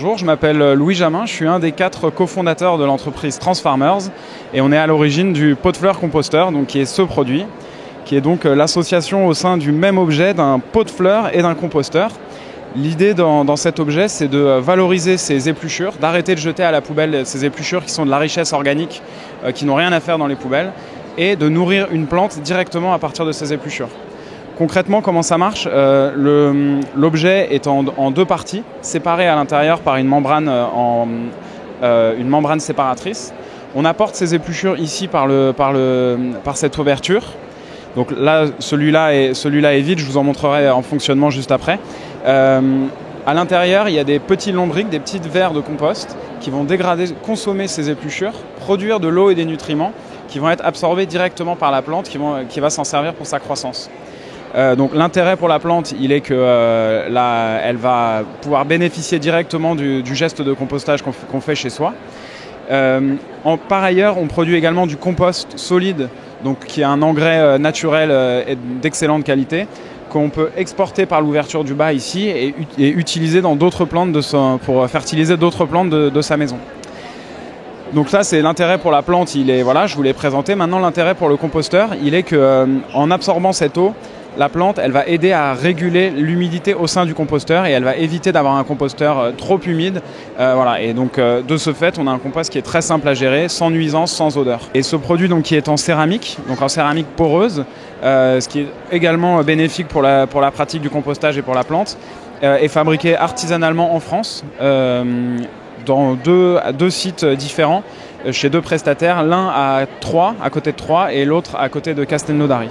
Bonjour, je m'appelle Louis Jamin, je suis un des 4 cofondateurs de l'entreprise Transfarmers et on est à l'origine du pot de fleurs composteur, donc qui est ce produit, qui est donc l'association au sein du même objet d'un pot de fleurs et d'un composteur. L'idée dans cet objet, c'est de valoriser ces épluchures, d'arrêter de jeter à la poubelle ces épluchures qui sont de la richesse organique, qui n'ont rien à faire dans les poubelles, et de nourrir une plante directement à partir de ces épluchures. Concrètement, comment ça marche? L'objet est en 2 parties, séparées à l'intérieur par une membrane, une membrane séparatrice. On apporte ces épluchures ici par cette ouverture. Donc là, celui-là est vide, je vous en montrerai en fonctionnement juste après. À l'intérieur, il y a des petits lombrics, des petites vers de compost qui vont consommer ces épluchures, produire de l'eau et des nutriments qui vont être absorbés directement par la plante qui va s'en servir pour sa croissance. Donc l'intérêt pour la plante, il est que elle va pouvoir bénéficier directement du geste de compostage qu'on fait chez soi. Par ailleurs, on produit également du compost solide, donc qui est un engrais naturel et d'excellente qualité, qu'on peut exporter par l'ouverture du bas ici et utiliser dans d'autres plantes pour fertiliser d'autres plantes de sa maison. Donc ça, c'est l'intérêt pour la plante, voilà, je vous l'ai présenté. Maintenant, l'intérêt pour le composteur, il est qu'en absorbant cette eau, la plante, elle va aider à réguler l'humidité au sein du composteur et elle va éviter d'avoir un composteur trop humide. Voilà. Et donc, de ce fait, on a un compost qui est très simple à gérer, sans nuisance, sans odeur. Et ce produit donc, qui est en céramique, donc en céramique poreuse, ce qui est également bénéfique pour la pratique du compostage et pour la plante, est fabriqué artisanalement en France, dans deux sites différents, chez 2 prestataires, l'un à Troyes, à côté de Troyes, et l'autre à côté de Castelnaudary.